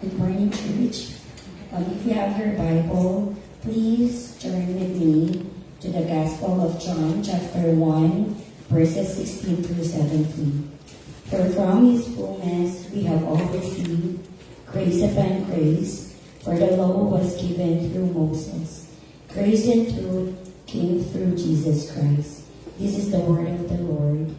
Good morning, church. If you have your Bible, please turn with me to the Gospel of John, chapter 1, verses 16 through 17. For from his fullness we have all received grace upon grace, for the law was given through Moses. Grace and truth came through Jesus Christ. This is the word of the Lord.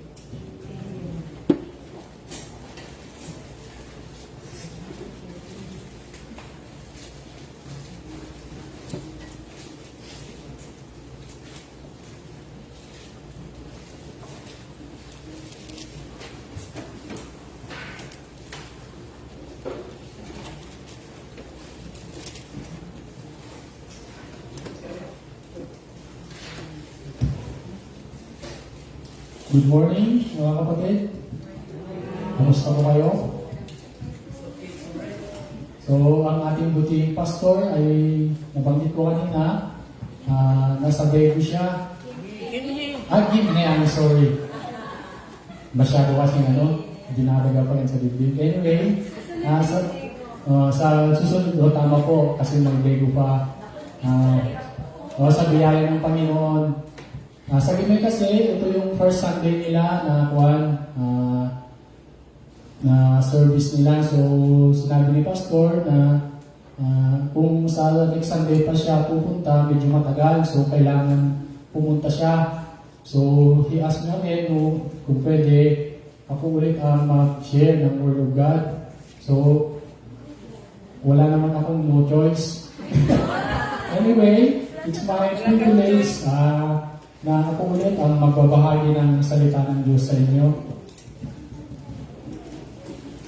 Good morning, mga kapatid. Kamusta po kayo? So, ang ating buting pastor ay nabanggit ko kanina, nasa baby siya. Gimne, I'm sorry. Masyado kasing dinadaga pa rin sa bibig. Anyway, sa susunod, tama po, kasi mag-baby pa. Sa biyaya ng Panginoon. Sa Gimay kasi, ito yung first Sunday nila na service nila. So, sinabi ni Pastor na kung sa next Sunday pa siya pupunta, medyo matagal. So, kailangan pumunta siya. So, he asked namin kung pwede ako ulit mag-share ng Word of God. So, wala naman akong no choice. Anyway, it's my privilege na ako ulit ang magbabahagi ng salita ng Diyos sa inyo.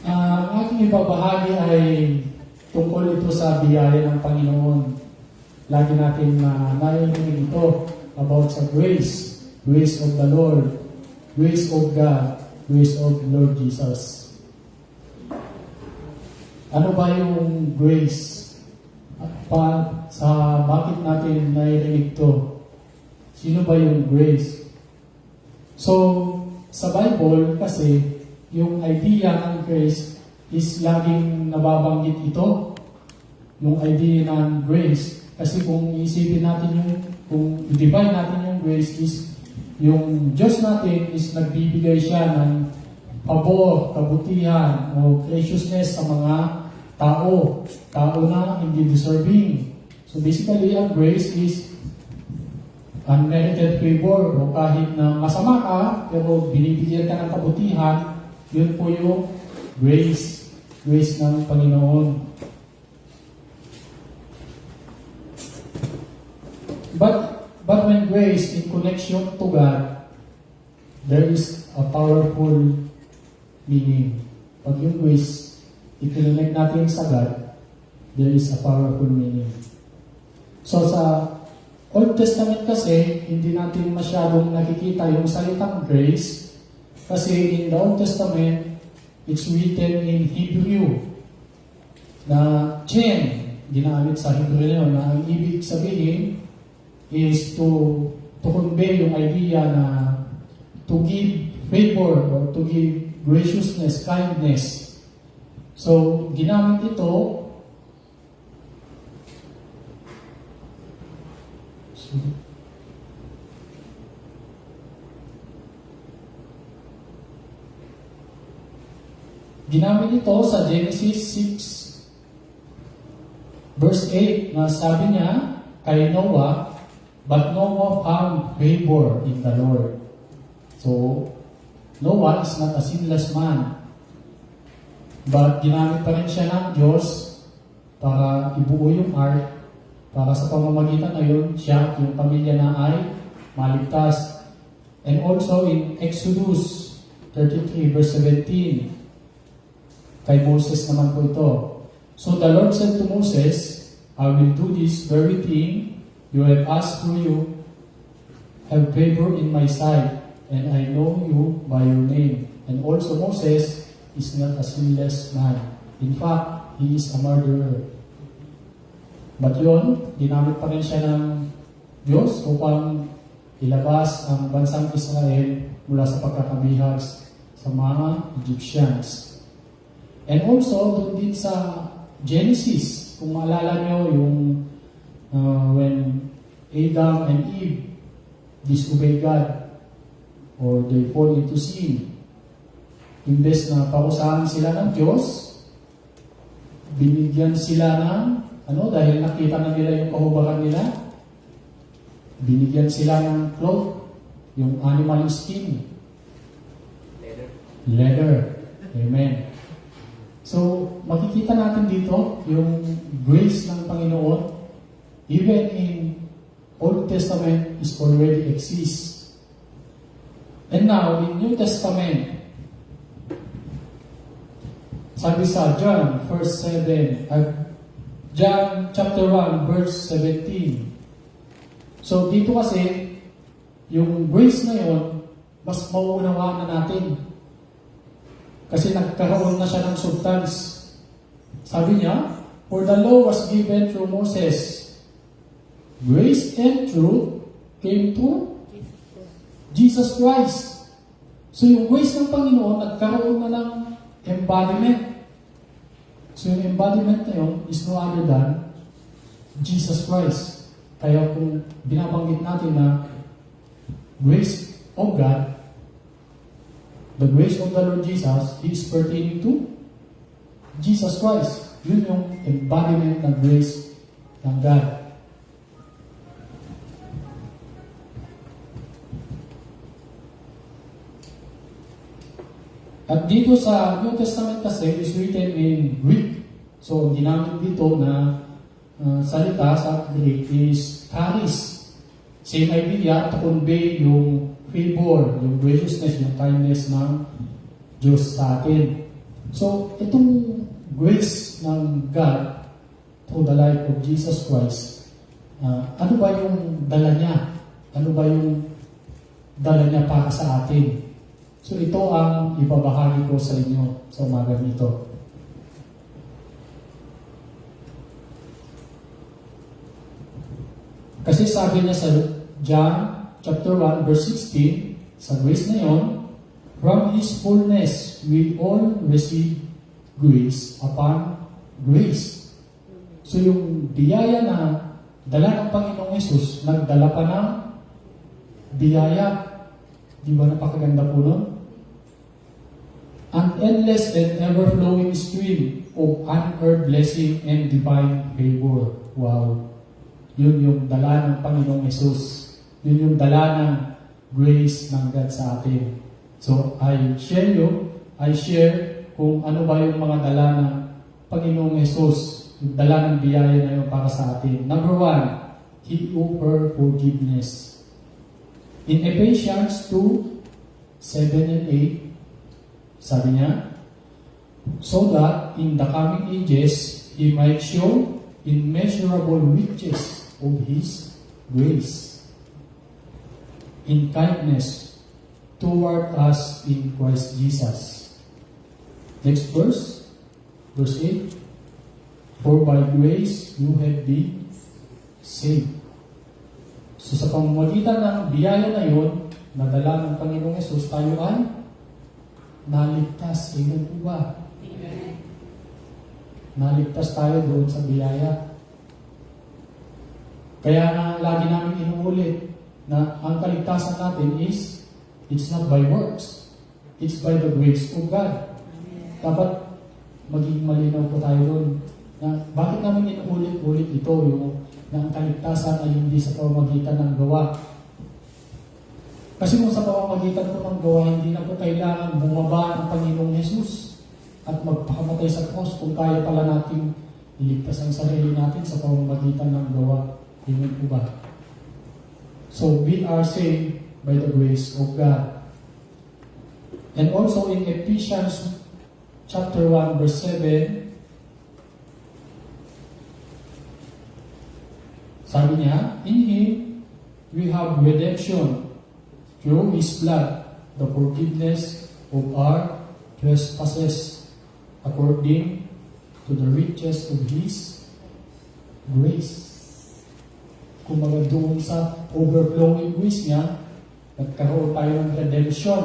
Ang aking ibabahagi ay tungkol ito sa biyaya ng Panginoon. Lagi natin narinig ito about sa grace. Grace of the Lord. Grace of God. Grace of Lord Jesus. Ano ba yung grace? Bakit natin narinig ito? Sino ba yung grace? So, sa Bible kasi, yung idea ng grace is laging nababanggit ito. Yung idea ng grace. Kasi kung isipin natin kung i-divide natin yung grace is, yung Diyos natin is nagbibigay siya ng pabor, kabutihan, o graciousness sa mga tao. Tao na hindi deserving. So basically, ang grace is unmerited favor, o kahit na masama ka, pero binibigyan ka ng kabutihan, yun po yung grace. Grace ng Panginoon. But when grace in connection to God, there is a powerful meaning. Pag yung grace, i-connect natin sa God, there is a powerful meaning. So sa Old Testament kasi, hindi natin masyadong nakikita yung salitang grace kasi in the Old Testament, it's written in Hebrew na chen, ginamit sa Hebrew na yun, na ang ibig sabihin is to convey yung idea na to give favor or to give graciousness, kindness. So, ginamit ito sa Genesis 6 verse 8 na sabi niya kay Noah, but Noah found favor in the Lord. So, Noah is not a sinless man, but ginamit pa rin siya ng Diyos para ibuo yung ark. Para sa pamamagitan na yun, siya at yung pamilya na ay maligtas. And also in Exodus 33 verse 17, kay Moses naman po ito. So the Lord said to Moses, I will do this very thing you have asked for you, have favor in my sight, and I know you by your name. And also Moses is not a sinless man. In fact, he is a murderer. But yun, ginamit pa rin siya ng Diyos upang ilabas ang bansang Israel mula sa pagkakabihag sa mga Egyptians. And also, doon din sa Genesis. Kung maalala nyo yung when Adam and Eve disobey God or they fall into sin. Imbes na parusahan sila ng Diyos, binigyan sila ng dahil nakita na nila yung kahubaran nila, binigyan sila ng cloth, yung animal skin. Leather. Amen. So, makikita natin dito yung grace ng Panginoon, even in Old Testament is already exists. And now, in New Testament, sabi sa John, verse 7, John chapter 1, verse 17. So, dito kasi, yung grace na yon, mas mauunawaan na natin. Kasi nagkaroon na siya ng substance. Sabi niya, for the law was given through Moses. Grace and truth came to Jesus Christ. So yung grace ng Panginoon, nagkaroon na ng embodiment. So yung embodiment na yun is no other than Jesus Christ. Kaya kung binabanggit natin na grace of God, the grace of the Lord Jesus is pertaining to Jesus Christ. Yun yung embodiment ng grace ng God. At dito sa New Testament kasi is written in Greek. So, ginamit dito na salita sa Greek is charis. Same idea to convey yung favor, yung graciousness, yung kindness ng Diyos sa atin. So, itong grace ng God through the life of Jesus Christ, ano ba yung dala niya? Ano ba yung dala niya para sa atin? So, ito ang ibabahagi ko sa inyo sa umaga nito. Kasi sabi niya sa John chapter 1 verse 16, sa grace na yon, from His fullness we all receive grace upon grace. So yung biyaya na dala ng Panginoong Yesus, nagdala pa ng biyaya. Di ba napakaganda po nun? An endless and ever-flowing stream of unearned blessing and divine favor. Wow! Yun yung dala ng Panginoong Yesus. Yun yung dala ng grace ng God sa atin. So, I share kung ano ba yung mga dala ng Panginoong Yesus. Yung dala ng biyaya na yun para sa atin. Number 1, He offered forgiveness. In Ephesians 2:7 and 8, sabi niya, so that in the coming ages, He might show immeasurable riches of His grace in kindness toward us in Christ Jesus. Next verse, verse 8, for by grace you have been saved. So sa pamamagitan ng biyaya na yun, nadala ng Panginoong Yesus, tayo ay naligtas. Amen po ba? Amen. Naligtas tayo doon sa biyaya. Kaya na lagi namin inuulit na ang kaligtasan natin is, it's not by works. It's by the grace of God. Amen. Dapat maging malinaw po tayo doon na bakit namin inuulit-ulit ito yung na ang kaligtasan ay hindi sa pamamagitan ng gawa. Kasi kung sa pamamagitan po ng gawa, hindi na po kailangan bumaba ng Panginoong Yesus at magpakamatay sa cross kung kaya pala natin iligtas ang sarili natin sa pamamagitan ng gawa. Amen po ba? So, we are saved by the grace of God. And also in Ephesians chapter 1 verse 7, sabi niya, in Him we have redemption through His blood, the forgiveness of our trespasses, according to the riches of His grace. Kung doon sa overflowing grace niya, nagkaroon tayo ng redemption.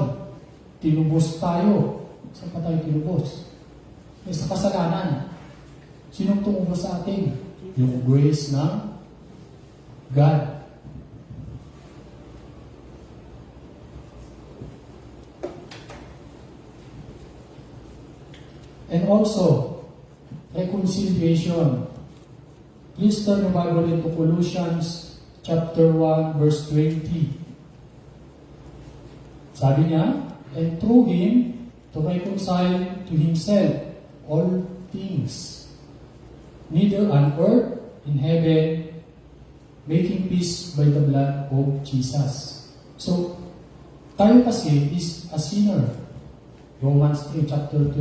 Tinubos tayo. Saan pa tayo tinubos? Sa kasalanan. Sinong tumubo sa atin? Yung grace ng God. And also, reconciliation. Please turn your Bible into Colossians chapter 1, verse 20. Sabi niya, and through Him, to reconcile to Himself all things, neither on earth, in heaven, making peace by the blood of Jesus. So, tayo kasi is a sinner. Romans chapter 3,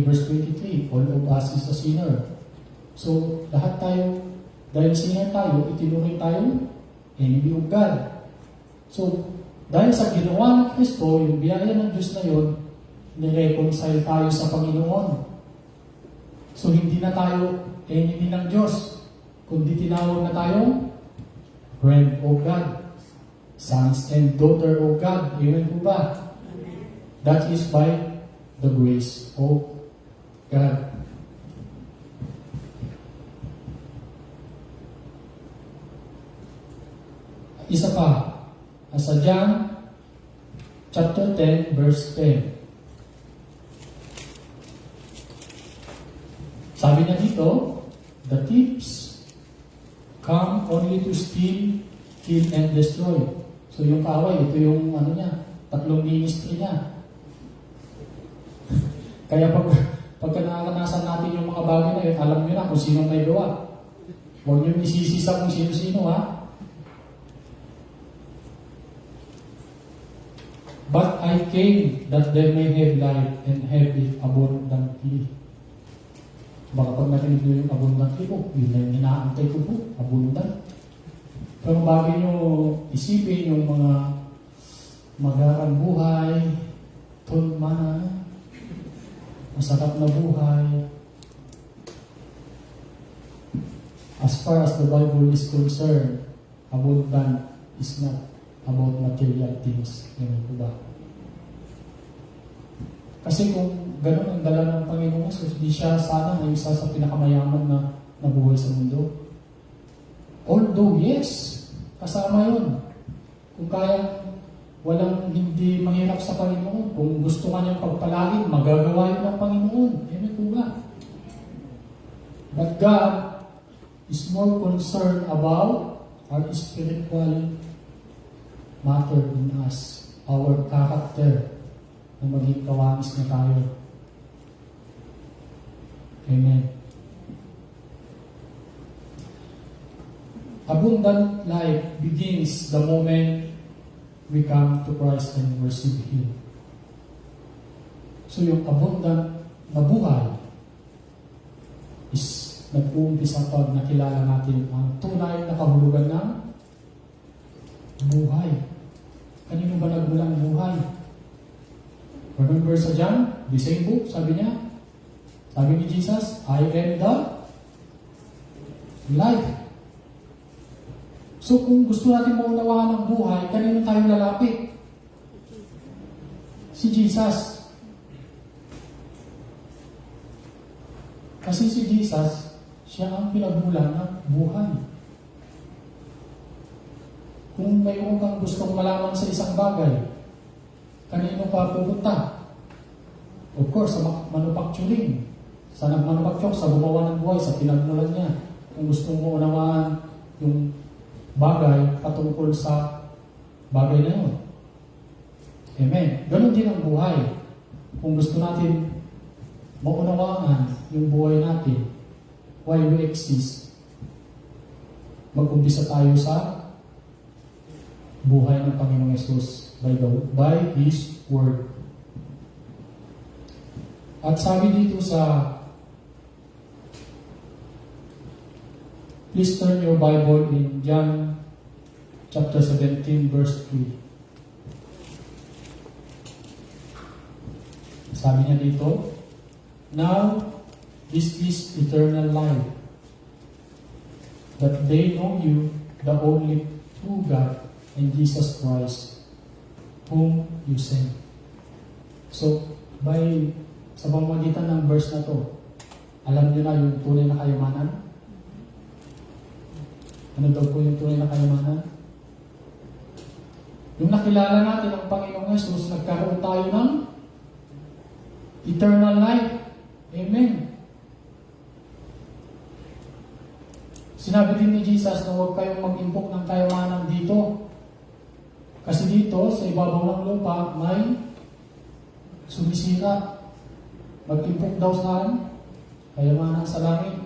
verse 23, all of us is a sinner. So, lahat tayo, dahil sinner tayo, itinuring tayo enemy of God. So, dahil sa ginawa ng Kristo, yung biyaya ng Diyos na yun, nireconcile tayo sa Panginoon. So, hindi na tayo enemy ng Diyos, kundi tinawag na tayong friend of God, sons and daughter of God. Amen po ba? That is by the grace of God. Isa pa, sa John chapter 10, verse 10. Sabi niya dito, the thieves come only to steal, kill, and destroy. So yung kaaway, ito yung tatlong ministry niya. Kaya pagka nakakanasan natin yung mga bagay na yun, alam nyo na kung sino may gawa. Huwag nyo isisisa kung sino-sino, ha? But I came that they may have life and have it abundantly. Baka pag narinig nyo yung abundantly po, yun na yung inaantay ko po, abundant. Pero bago nyo isipin yung mga magarang buhay, tulmana, masarap na buhay. As far as the Bible is concerned, abundant is not about material things. Ganun po ba? Kasi kung ganun ang dala ng Panginoon, so hindi siya sana ay isa sa pinakamayaman na nabuhay sa mundo. Although, yes, kasama yun. Kung kaya walang hindi mahirap sa Panginoon, kung gusto ka niyang pagpalain, magagawa yun ng Panginoon. Amen po ba? But God is more concerned about our spiritual matter in us, our character, na maging kawamis na tayo. Amen. Abundant life begins the moment we come to Christ and receive Him. So yung abundant na buhay is nag-uumpisa pag nakilala natin ang tunay na kahulugan ng buhay. Kanino ba nagmulang buhay? Remember sa John, the same book, sabi niya, sabi ni Jesus, I am the life. So kung gusto natin maunawaan ang buhay, kanino tayo lalapit? Si Jesus. Kasi si Jesus, siya ang pinagmulan ng buhay. Kung mayroon kang gustong malaman sa isang bagay, kanino pa pupunta? Of course, sa manufacturing. Sa nagmanufacture, sa gumawa ng buhay, sa pinagmulan niya. Kung gusto mo unawaan yung bagay patungkol sa bagay na yun. Amen. Ganon din ang buhay. Kung gusto natin maunawaan yung buhay natin, why we exist, mag-umpisa tayo sa buhay ng Panginoong Yesus by His Word. At sabi dito sa, please turn your Bible in John chapter 17 verse 3. Sabi niya dito, now this is eternal life, that they know you, the only true God, and Jesus Christ, whom you sent. So, sa pamamagitan ng verse na to. Alam niyo na yung tunay na kayamanan? Ano daw po yung tunay na kayamanan? Yung nakilala natin ang Panginoong Yesus, nagkaroon tayo ng eternal life. Amen. Sinabi din ni Jesus na huwag kayong mag-impok ng kayamanan dito. Kasi dito, sa ibabaw ng lupa, may sumisira. Mag-impok daw sa kayamanan sa langit.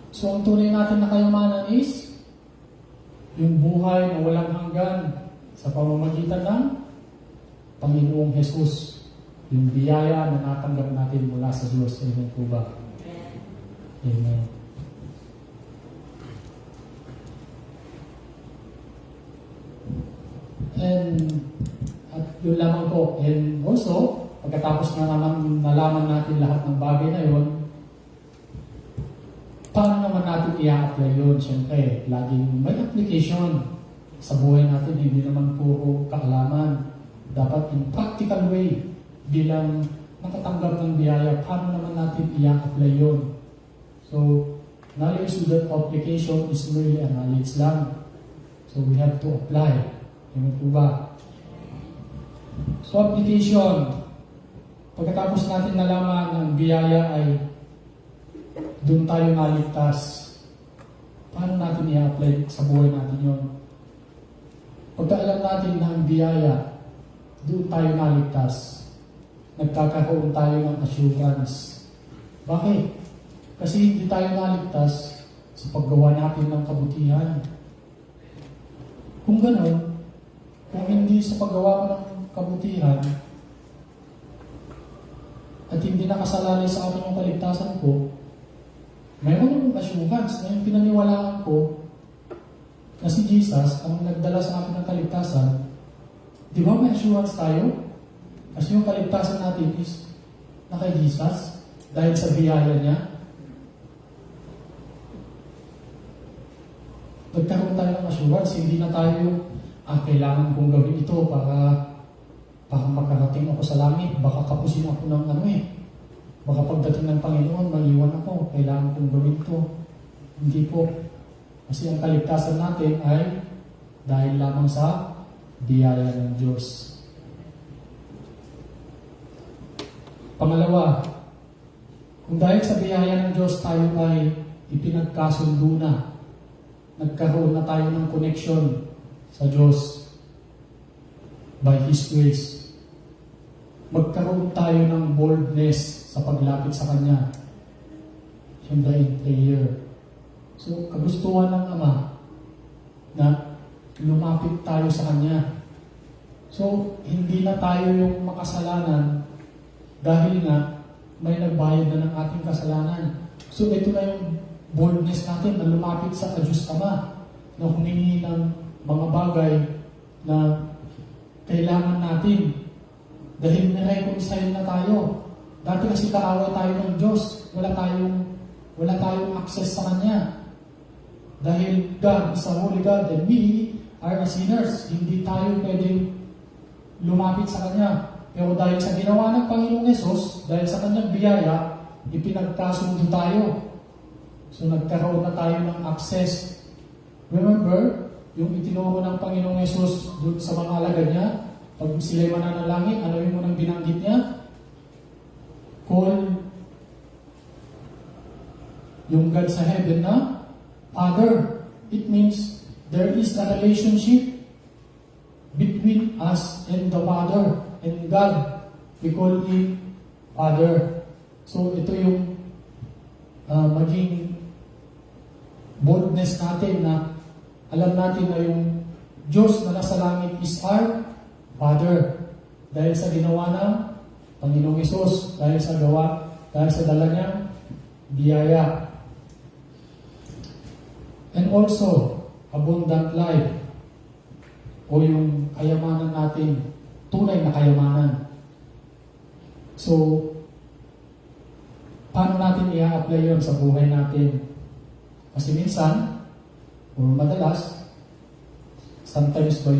So, ang tunay natin na kayamanan is yung buhay na walang hanggan sa pamamagitan ng Panginoong Jesus. Yung biyaya na natanggap natin mula sa Diyos. Amen po ba? Amen. At yun lamang po. And also, pagkatapos na naman nalaman natin lahat ng bagay na yun, paano naman natin i-apply yun? Siyempre, laging may application sa buhay natin. Hindi naman puro kaalaman. Dapat in practical way, bilang nakatanggap ng biyaya, paano naman natin i-apply yun? So, knowledge without application is merely a knowledge lang. So, we have to apply. Amen po ba? So, application. Pagkatapos natin nalaman ng biyaya ay doon tayo naligtas. Paano natin i-apply sa buhay natin yun? Pagka alam natin na ang biyaya, doon tayo naligtas. Nagkakaroon tayo ng assurance. Bakit? Kasi hindi tayo naligtas sa paggawa natin ng kabutihan. Kung gano'n, kung hindi sa paggawa ko ng kabutihan, at hindi nakasalalay sa akin yung kaligtasan ko, mayroon yung assurance na yung pinaniwalaan ko na si Jesus ang nagdala sa akin ng kaligtasan. Di ba may assurance tayo? Kasi yung kaligtasan natin is na kay Jesus dahil sa biyaya niya. Nagkaroon tayo ng assurance, hindi na tayo yung kailangan kong gawin ito para makarating ako sa langit. Baka kapusin ako ng baka pagdating ng Panginoon, maliwan ako. Kailangan kong gawin ito. Hindi po. Kasi ang kaligtasan natin ay dahil lamang sa biyaya ng Diyos. Pangalawa, kung dahil sa biyaya ng Diyos tayo ay ipinagkasundo na, nagkaroon na tayo ng connection sa Diyos by His grace, magkaroon tayo ng boldness sa paglapit sa Kanya. Siyempre in prayer. So, kagustuhan ng Ama na lumapit tayo sa Kanya. So, hindi na tayo yung makasalanan dahil nga may nagbayad na ng ating kasalanan. So, ito na yung boldness natin na lumapit sa Diyos Ama, na humingi ng mga bagay na kailangan natin dahil na-reconcile na tayo. Dati kasi kaaway tayo ng Diyos. Wala tayong access sa Kanya. Dahil God is a holy God and we are sinners. Hindi tayo pwedeng lumapit sa Kanya. Pero dahil sa ginawa ng Panginoong Yesus, dahil sa Kanyang biyaya, ipinagkasundo tayo. So nagkaroon na tayo ng access. Remember, yung itinuro ng Panginoong Yesus doon sa mga alagad niya, pag sila'y mananalangin, ano yung munang binanggit niya? Call yung God sa heaven na Father. It means there is a relationship between us and the Father and God. We call Him Father. So ito yung maging boldness natin na alam natin na yung Diyos na nasa langit is our Father. Dahil sa ginawa ng Panginoong Hesus, dahil sa dala niyang biyaya. And also, abundant life o yung kayamanan natin, tunay na kayamanan. So, paano natin i-apply yun sa buhay natin? Kasi minsan, or madalas, sometimes ba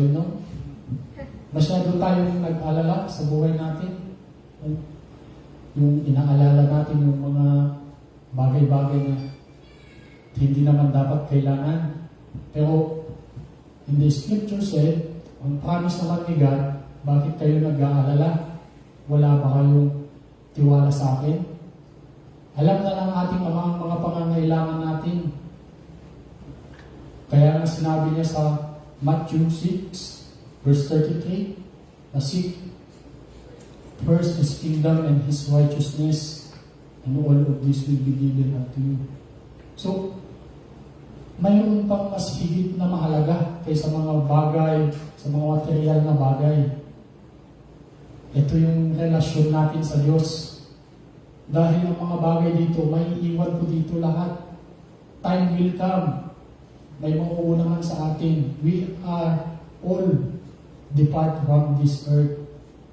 masyado tayong nag-alala sa buhay natin. yung inaalala natin yung mga bagay-bagay na hindi naman dapat kailangan. Pero in the scripture said, ang promise naman ni God, bakit kayo nag-aalala? Wala ba kayong tiwala sa akin? Alam na ng ating Ama ang mga pangangailangan natin. Kaya nga sinabi niya sa Matthew 6, verse 33, na seek first His kingdom and His righteousness, and all of this will be given unto you. So, mayroon pang mas higit na mahalaga kaysa mga bagay, sa mga material na bagay. Ito yung relasyon natin sa Diyos. Dahil ang mga bagay dito, may iwan ko dito lahat. Time will come. May mauunahan sa atin. We are all depart from this earth.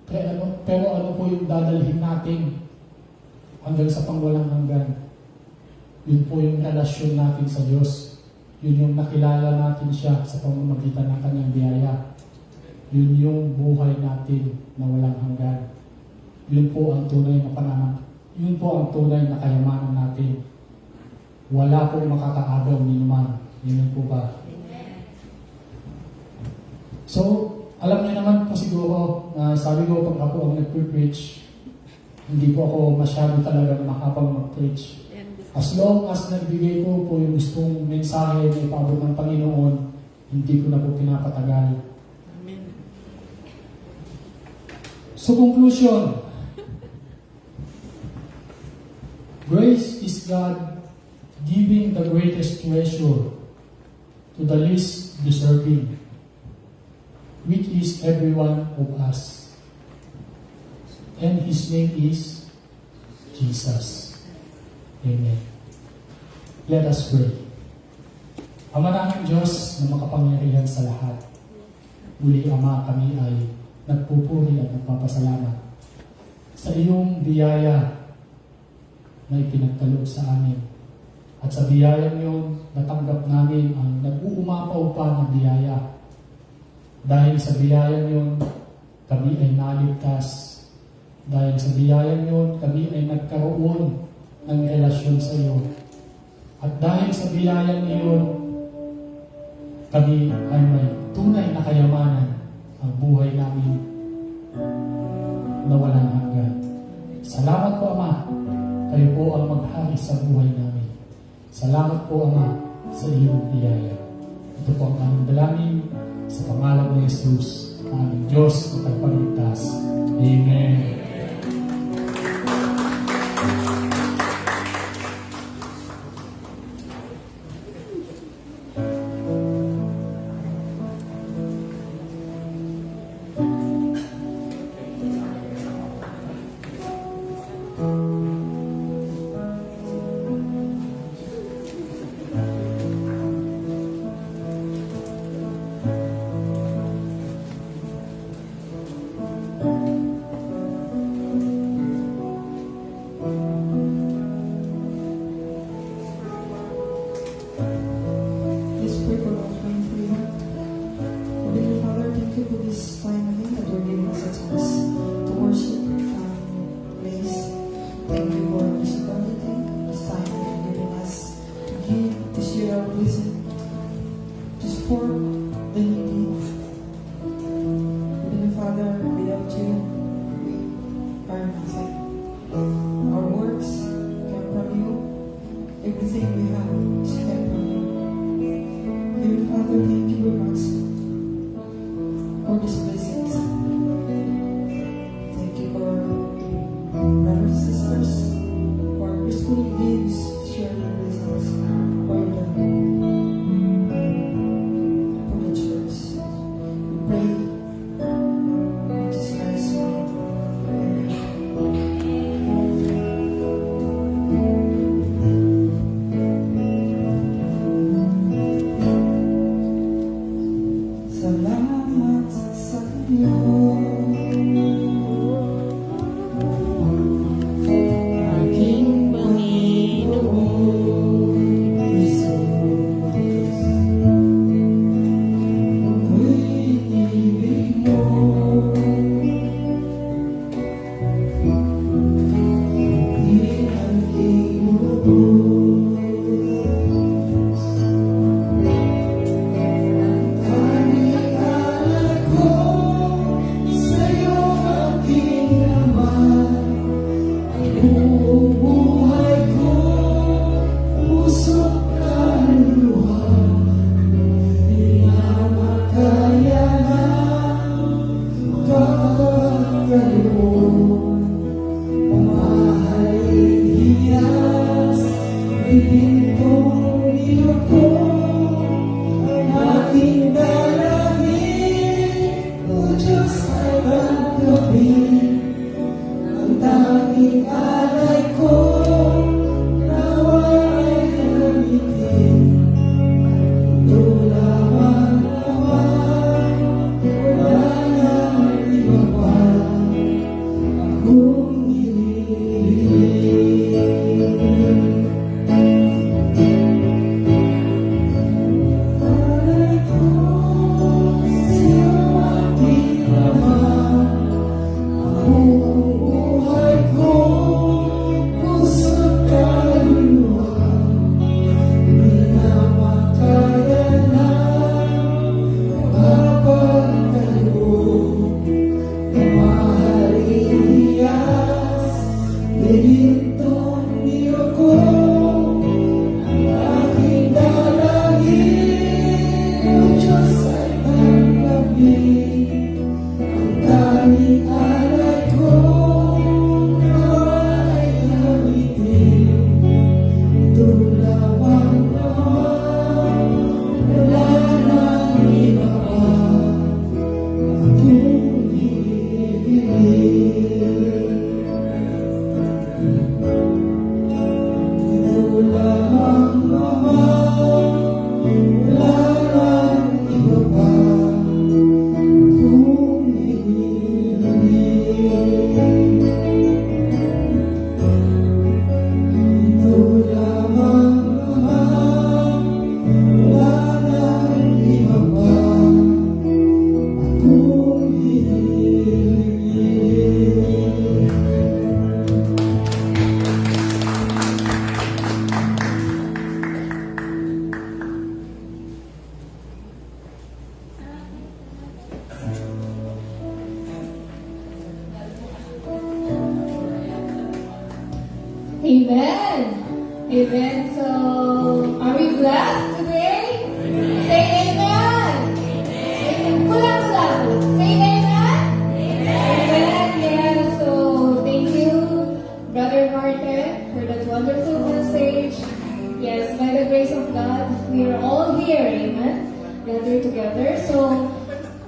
Pero ano po yung dadalhin natin hanggang sa pangwalang hanggan? Yun po yung relasyon natin sa Diyos. Yun yung nakilala natin siya sa pamamagitan ng kanyang biyaya. Yun yung buhay natin na walang hanggan. Yun po ang tunay na pananampalataya. Yun po ang tunay na kayamanan natin. Wala pong makakaagaw ni naman. Yun po ba? So, alam niyo naman po siguro, sabi ko pag ako ang nag-preach, hindi po ako masyado talaga mahabang mag-preach. As long as nagbigay ko po yung gustong mensahe na ipaabot ng Panginoon, hindi ko na po pinapatagal. Amen. So, conclusion. Grace is God giving the greatest treasure to the least deserving, which is every one of us. And His name is Jesus. Amen. Let us pray. Ama namin Diyos na makapangyarihan sa lahat. Muli, Ama, kami ay nagpupuri at nagpapasalamat sa iyong biyaya na ipinagkaloob sa amin. At sa biyayang yun, natanggap namin ang nag-uumapaw pa ng biyaya. Dahil sa biyayang yun, kami ay naligtas. Dahil sa biyayang yun, kami ay nagkaroon ng relasyon sa iyo. At dahil sa biyayang iyon, kami ay may tunay na kayamanan ang buhay namin na walang hanggan. Salamat po, Ama. Kayo po ang maghari sa buhay namin. Salamat po, Ama, sa iyong biyaya. Ito po ang aming dalangin sa pangalan ni Jesus, ang aming Diyos at Tagapagligtas. Amen. Let's pray for our friend freedom. Heavenly Father, thank you for this time again that you're giving us a chance to worship place. Thank you for this opportunity, this time that you're giving us to give, to share our blessing, to support the needy. Heavenly Father, without you, we are nothing. Our works come from you. Everything we have is came from you. Dear Father, thank you very much for these blessings. Thank you for brothers and sisters who are peacefully lives, share their blessings for the church. We pray in Jesus Christ's name. Amen. Salamat sa iyo. Aking Panginoon, Ito lamang naman, wala nang iba pa akong hinihingi. Amen. Amen. So, are we blessed today? Say amen. Amen. Kulang. Say amen. Amen. Yeah. So, thank you, Brother Martin, for that wonderful message. Yes, by the grace of God, we are all here. Amen. Gathered together. So,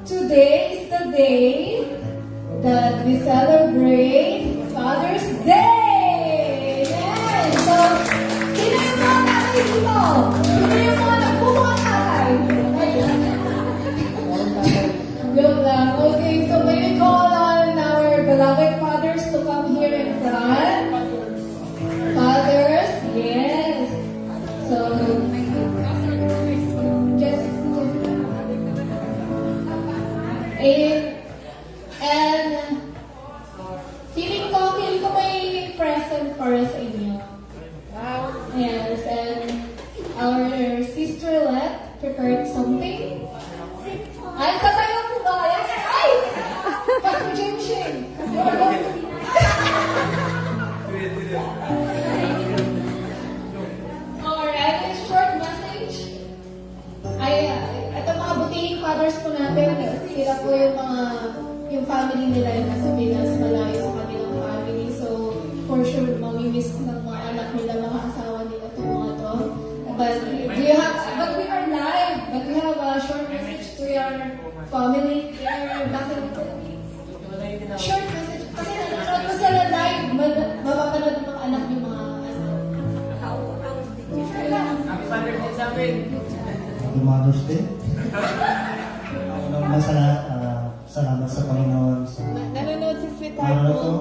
today is the day that we celebrate Father's Day. Amen. So, sino yung mga nakikinig mo? Sino yung mga nagbubuhatay? Joke lang. Okay, so may we call on our beloved fathers to come here in front. Fathers, yes. So, just and feeling ko may present para sa inyo. Yes, and our sister Let prepared something. Ay, sasayaw po ba? Yes. Ay! Pastor Jim. Alright, a short message. Ay, ito mga butihing fathers po natin, sila po yung family nila yung nasa Pinas, malayo sa kanilang family. So, for sure, mamimiss ng mga anak nila, mga asawa nila itong mga to. But we are live. But we have a short message to your family here back in the Philippines. Short message. Kasi nanonood ko sila live, mapapanood ng mga anak ng mga asawa. Happy Mother's Day. Unang-una sa lahat, salamat sa Panginoon sa Nanonood si Sweetheart araw na po. to.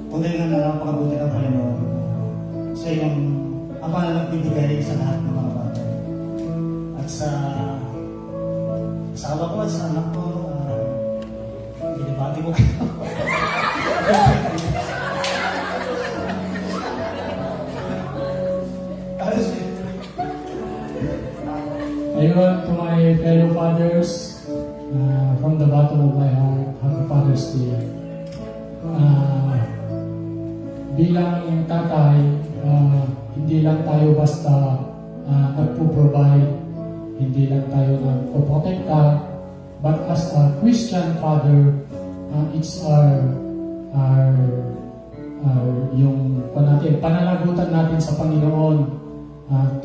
Tunay na napakabuti ng Panginoon. Siya yung ang nagbibigay sa lahat ng mga bata. At sa asawa ko at sa anak ko, binibati ko kayo. Ayun, to my fellow fathers, from the bottom of my heart, Happy Father's Day. Bilang tatay, hindi lang tayo basta nagpo-provide, hindi lang tayo nagpo-protekta, but as a Christian father, it's yung pananagutan natin sa Panginoon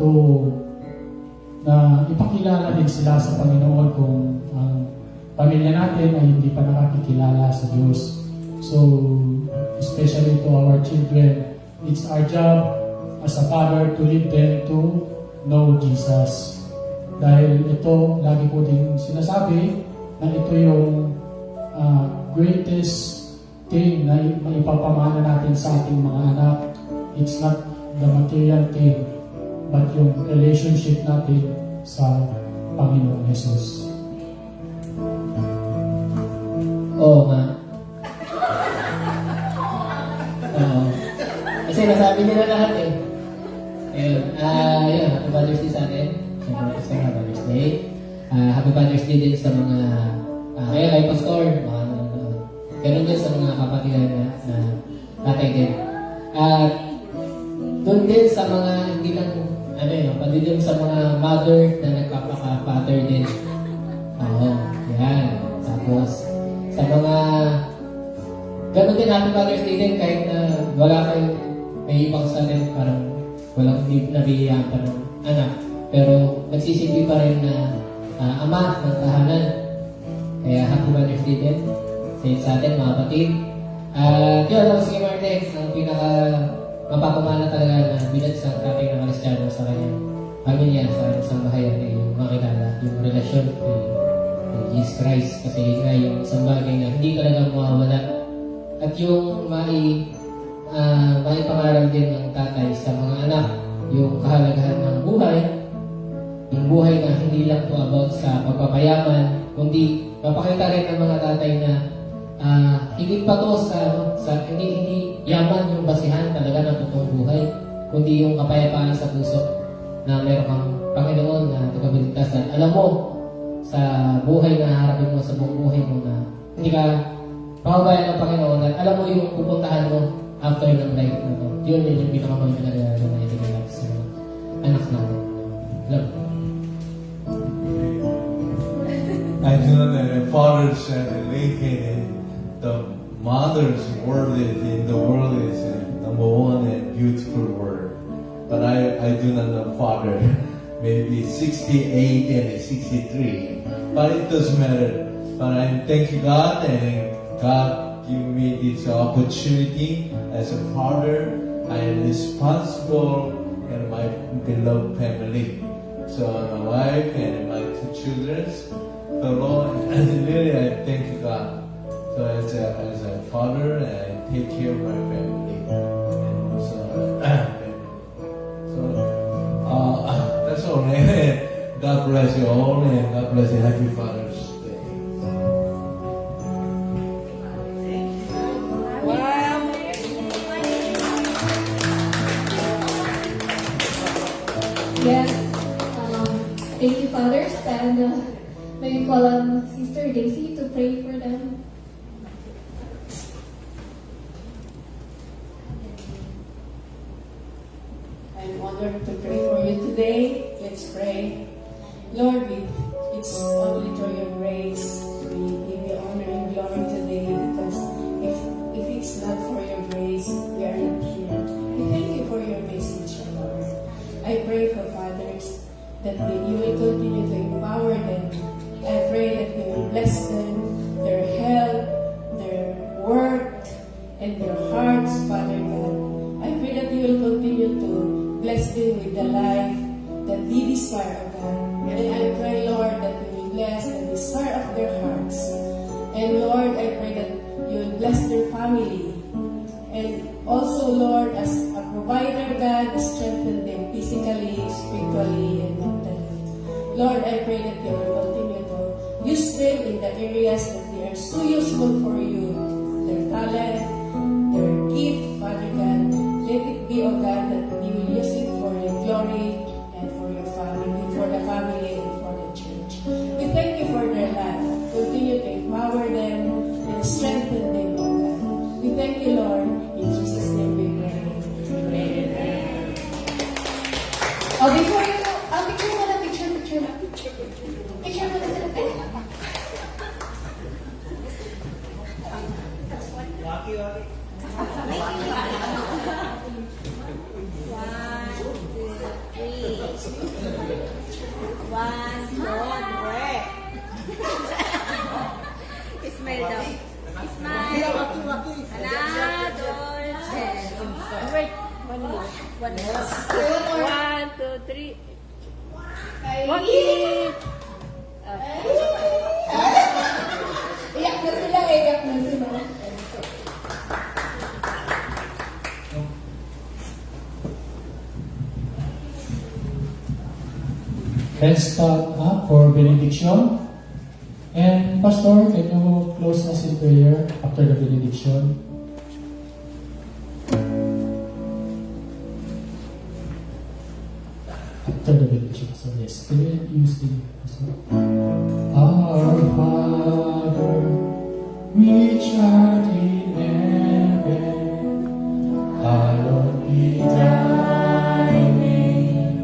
to na ipakilala din sila sa Panginoon kung ang pamilya natin ay hindi pa nakakikilala sa Diyos. So, especially to our children, it's our job as a father to lead them to know Jesus. Dahil ito, lagi ko din sinasabi na ito yung greatest thing na maipapamana natin sa ating mga anak. It's not the material thing, but yung relationship natin sa Panginoon Jesus. Oo nga. Oo. Kasi nasabi nila lahat eh. Ayun. Ayun. Happy Father's Day sa atin. Siyempre, sa Father's Day. Happy Father's Day din sa mga kay Pastor. Mga nanonood. Ganun din sa mga kapatiran na tatay din. Doon din sa mga hindi lang pati din sa mga mother na nagpapaka-father din. Oo, yan. Tapos, sa mga ganun din Happy Father's Day din kahit na wala kayong may ibang sa atin, parang walang nabihiyaan pa ng anak. Pero nagsisilbi pa rin na ama ng tahanan. Kaya Happy Father's Day din sa atin mga kapatid. Yun, ako si Martin, ang pinaka mapapamana talaga na binat sa tatay ng Kristiyano sa kanyang pamilya, sa isang bahayan ay makilala yung relasyon kay Jesus Christ. Kasi yun nga yung isang bagay na hindi talaga mawawala. At yung maipangaral din ng tatay sa mga anak, yung kahalagahan ng buhay, yung buhay na hindi lang po about sa pagpapayaman, kundi mapakita rin ng mga tatay na higit pa to sa hindi yaman yung basihan talaga ng totoong buhay, kundi yung kapayapaan sa puso na meron kang Panginoon na tagabigtas at alam mo sa buhay na harapin mo, sa buong buhay mo na hindi ka pababayan ng Panginoon at alam mo yung pupuntahan mo after ng life na to. Yun yung pinakamahalaga na ibigay natin sa mga anak natin. Love. I do know that the fathers are related. The mother's word is in the world is number one and beautiful word. But I do not know father. Maybe 68 and 63. But it doesn't matter. But I thank God and God give me this opportunity as a father. I am responsible and my beloved family. So my wife and my two children. The Lord, and really I thank God. So as a father, I take care of my family. And also, that's all. God bless you all, and God bless you. Happy Father's Day. Yes. Thank you, fathers, and may we call on Sister Daisy to pray for them. I'm honored to pray for you today. Let's pray. Lord, it's only through your grace we give you honor and glory today, because if it's not for your grace, we are not here. We thank you for your message, Lord. I pray for fathers that you will continue to empower them. I pray that you will bless them, their health, their work, and their hearts, Father God. I pray that you will continue to bless them with the life that they desire, God. And I pray, Lord, that you will bless the desire of their hearts. And Lord, I pray that you will bless their family. And also, Lord, as a provider, God, strengthen them physically, spiritually, and mentally. Lord, I pray that you will continue to use them in the areas that they are so useful for you. Their talent, their gift, Father God. Let it be, O God, that you will use it for your glory and for your family, for the family and for the church. We thank you for their life. Continue to empower them and strengthen them, O God. We thank you, Lord. In Jesus' name we pray. Amen. Before you go, picture mo na. Picture mo na sila. Smile daw. Smile. Ana, dos. Wait. One more. 1, 2, 3. Waki! Iyak na sila. Let's start up for benediction. And Pastor, can you close us in prayer after the benediction? After the benediction, so yes, can you use the Pastor? Our Father, which art in heaven, hallowed be thy name.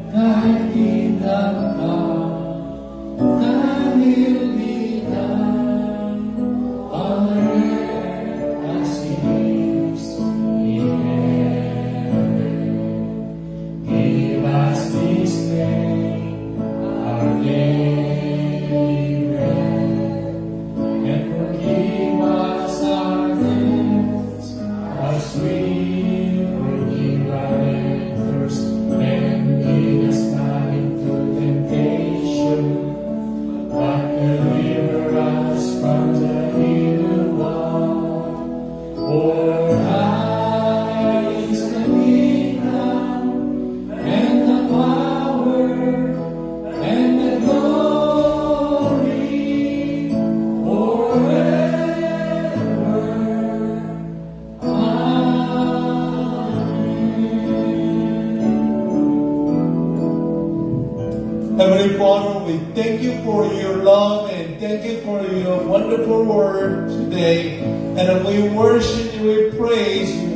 Thy kingdom come, thy will be done, on earth as it is in heaven. Give us this day our daily bread, and forgive us 산자이는 For thine is the kingdom and the power and the glory forever. Heavenly Father, we thank you for your love and thank you for your wonderful word today. And we worship you, we praise you.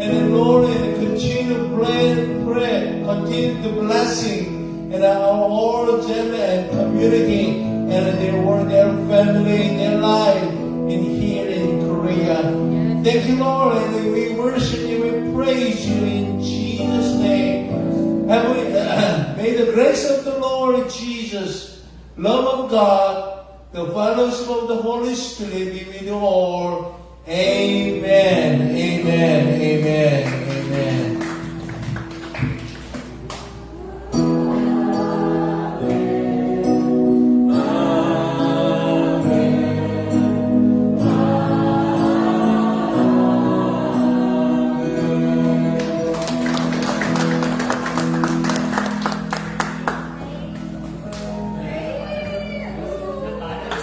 And then, Lord, and continue to pray, continue the blessing and our whole gender and community and their work, their family, their life in here in Korea. Thank you, Lord, and we worship you, we praise you in Jesus' name. May the grace of the Lord Jesus, love of God, the fellowship of the Holy Spirit be with you all. Amen. Amen. Amen. Amen.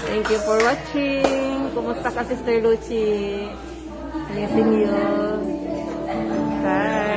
Thank you for watching. Kumusta ka, Sister Lucy? Blessing you. Bye.